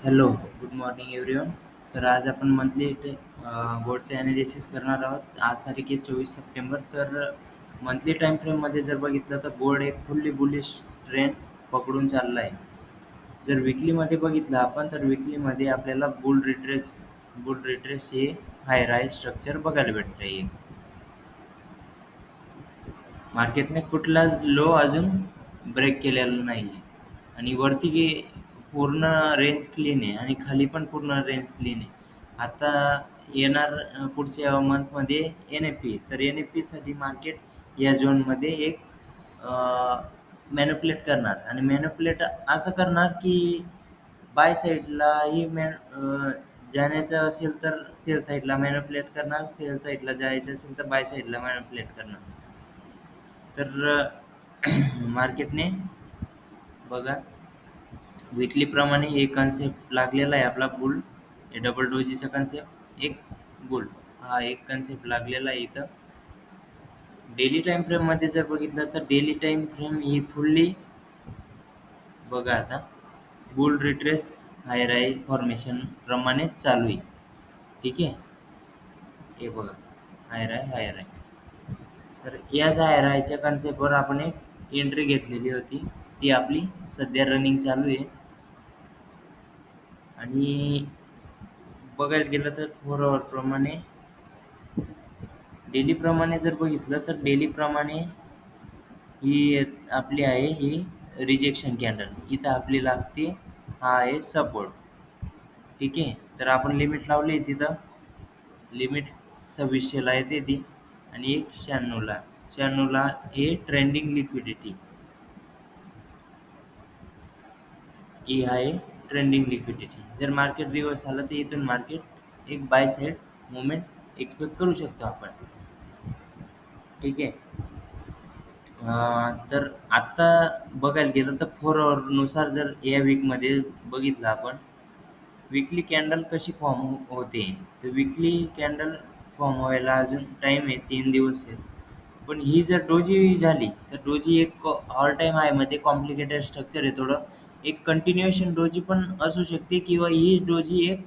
Hello, good morning everyone. तर आज आपण मंथली गोल्डचे ॲनालिसिस करणार आहोत. आज तारीख आहे 24 सप्टेंबर. तर मंथली टाईम फ्रेममध्ये जर बघितलं तर गोल्ड एक फुल्ली बुलिश ट्रेंड पकडून चालला आहे. जर विकलीमध्ये बघितलं आपण तर विकलीमध्ये आपल्याला बुल रिट्रेस हे हाय स्ट्रक्चर बघायला भेटतं आहे. मार्केटने कुठलाच लो अजून ब्रेक केलेला नाही आहे आणि वरती पूर्ण रेंज क्लीन आहे आणि खाली पण पूर्ण रेंज क्लीन आहे. आता येणार पुढच्या मंथमध्ये एन-एफ-पी तर एन-एफ-पीसाठी मार्केट या झोनमध्ये एक मॅनिप्युलेट करणार आणि मॅनिप्युलेट असं करणार की बाय साईडलाही जाण्याचं असेल तर सेल साईडला मॅनिप्युलेट करणार, सेल साईडला जायचं असेल तर बाय साईडला मॅनिप्युलेट करणार. तर मार्केटने बघा विकलीप्रमाणे एक कन्सेप्ट लागलेला आहे आपला बुल डबल डोजीचा कन्सेप्ट एक बुल हा एक कन्सेप्ट लागलेला आहे इथं. डेली टाईम फ्रेममध्ये जर बघितलं तर डेली टाईम फ्रेम ही फुल्ली बघा आता बुल रिट्रेस हाय फॉर्मेशन प्रमाणेच चालू आहे. ठीक आहे, हे बघा हाय तर याच हायरायच्या कन्सेप्टवर आपण एक एंट्री घेतलेली होती. ती आपली सध्या रनिंग चालू आहे आणि बघायला गेलं तर 4 आवर प्रमाणे डेली प्रमाणे जर बघितलं तर डेली प्रमाणे ही आपली आहे ही रिजेक्शन कॅन्डल. इथं आपली लागते हा आहे सपोर्ट. ठीक आहे, तर आपण लिमिट लावली तिथं. लिमिट 2600ला येते ती आणि एक 96ला हे ट्रेंडिंग लिक्विडिटी ही आहे ट्रेंडिंग लिक्विडिटी. जर मार्केट रिव्हर्स आलं तर इथून मार्केट एक बाय साईड मुवमेंट एक्सपेक्ट करू शकतो आपण. ठीक आहे, तर आत्ता बघायला गेलं तर 4 आवरनुसार जर या वीकमध्ये बघितलं आपण विकली कॅन्डल कशी फॉर्म होते. तर विकली कॅन्डल फॉर्म व्हायला अजून टाईम आहे, 3 दिवस आहेत. पण ही जर डोजी झाली तर डोजी एक ऑल टाईम हायमध्ये कॉम्प्लिकेटेड स्ट्रक्चर आहे थोडं. एक कंटिन्युएशन डोजी पण असू शकते किंवा ही डोजी एक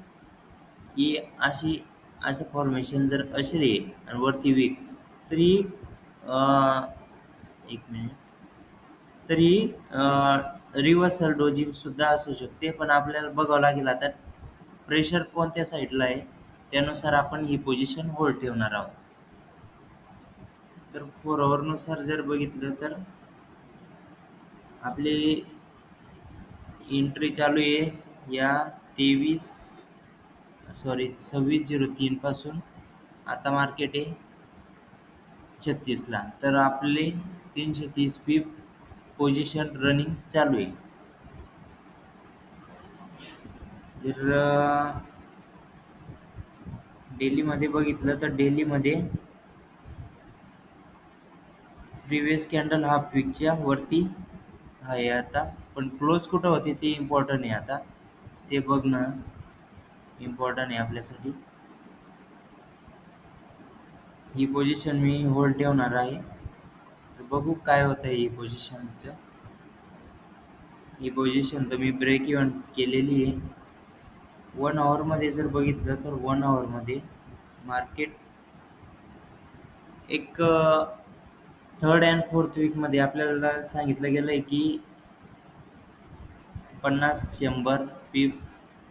ही असं फॉर्मेशन जर असेल हे आणि वरती वीक तर ही एक मिनिट तर ही रिव्हर्सल डोजीसुद्धा असू शकते. पण आपल्याला बघावं लागेल आता प्रेशर कोणत्या साईडला आहे त्यानुसार आपण ही पोझिशन होल्ड ठेवणार आहोत. तर 4 आवरनुसार जर बघितलं तर आपली एंट्री चालू आहे या 26/03 पासून. आता मार्केट आहे 36ला तर आपले 330 पीप पोझिशन रनिंग चालू आहे. जर डेलीमध्ये बघितलं तर डेलीमध्ये प्रिव्हियस कॅन्डल हा विकच्या वरती आहे आता. पण क्लोज कुठं होते ते इम्पॉर्टंट आहे. आता ते बघणं इम्पॉर्टंट आहे आपल्यासाठी. ही पोझिशन मी होल्ड ठेवणार आहे. तर बघू काय होतं ही पोझिशनचं. ही पोझिशन तर मी ब्रेक इव्हन केलेली आहे. 1 आवरमध्ये जर बघितलं तर 1 आवरमध्ये मार्केट एक थर्ड अँड फोर्थ वीकमध्ये आपल्याला सांगितलं गेलं आहे की 50-100 पीप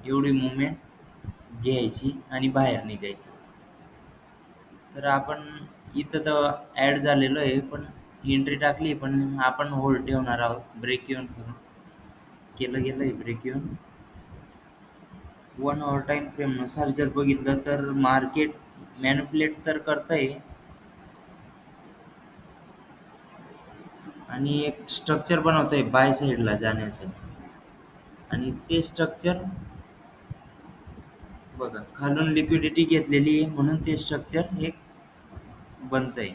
एवढी मुवमेंट घ्यायची आणि बाहेर निघायचं. तर आपण इथं तर ॲड झालेलो आहे पण एंट्री टाकली पण आपण होल्ड ठेवणार आहोत ब्रेक इव्हन करून. केलं गेलं आहे ब्रेक इव्हन. 1 आवर टाईम फ्रेमनुसार जर बघितलं तर मार्केट मॅनिप्युलेट तर करतंय आणि एक स्ट्रक्चर बनवतंय बाय साईडला जाण्याचं आणि ते स्ट्रक्चर बघा खालून लिक्विडिटी घेतलेली आहे म्हणून ते स्ट्रक्चर एक बनतंय.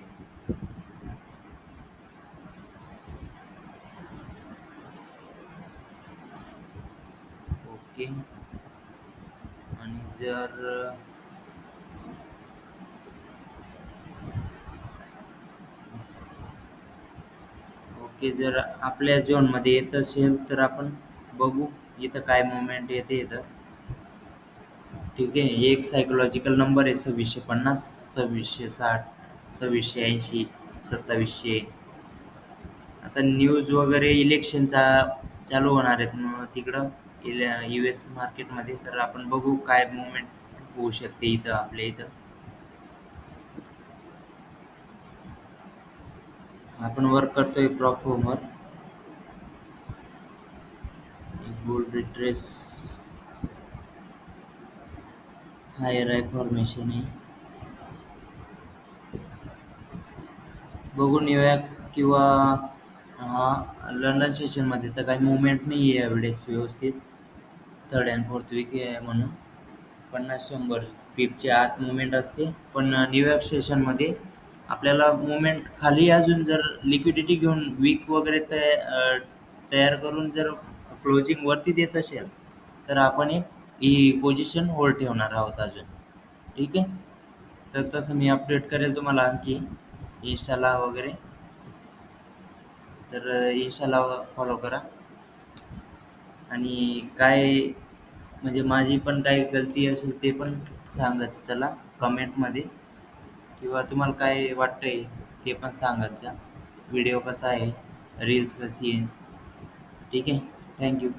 ओके, आणि जर ओके जर आपल्या झोनमध्ये येत असेल तर आपण बघू इथं काय मुवमेंट येते. इथं ठीक आहे. एक सायकोलॉजिकल नंबर आहे 2650, 2660, 2680, 2700. आता न्यूज वगैरे इलेक्शनचा चालू होणार आहेत मग तिकडं US मार्केटमध्ये, तर आपण बघू काय मुवमेंट होऊ शकते इथं आपल्या इथं. आपण वर्क करतोय प्रॉपर. बुल रिट्रेस हायर आहे फॉर्मेशन आहे. बघून येऊया किंवा हा लंडन सेशनमध्ये तर काही मुवमेंट नाही आहे यावेळेस व्यवस्थित. थर्ड अँड फोर्थ वीक आहे म्हणून 50-100 पिपची आत मुवमेंट असते. पण न्यूयॉर्क सेशनमध्ये आपल्याला मुवमेंट खाली अजून जर लिक्विडिटी घेऊन वीक वगैरे तयार करून जर क्लोजिंग वरती देत असेल तर आपण एक ही पोझिशन होल्ड ठेवणार आहोत अजून. ठीक आहे. तर तसं मी अपडेट करेल तुम्हाला आणखी इंस्टाला वगैरे. तर इंस्टाला फॉलो करा. आणि काय म्हणजे माझी पण काही गलती असेल ते पण सांगत चला कमेंटमध्ये, किंवा तुम्हाला काय वाटतंय ते पण सांगत जा. व्हिडिओ कसा आहे, रील्स कशी आहे. ठीक आहे. थँक्यू.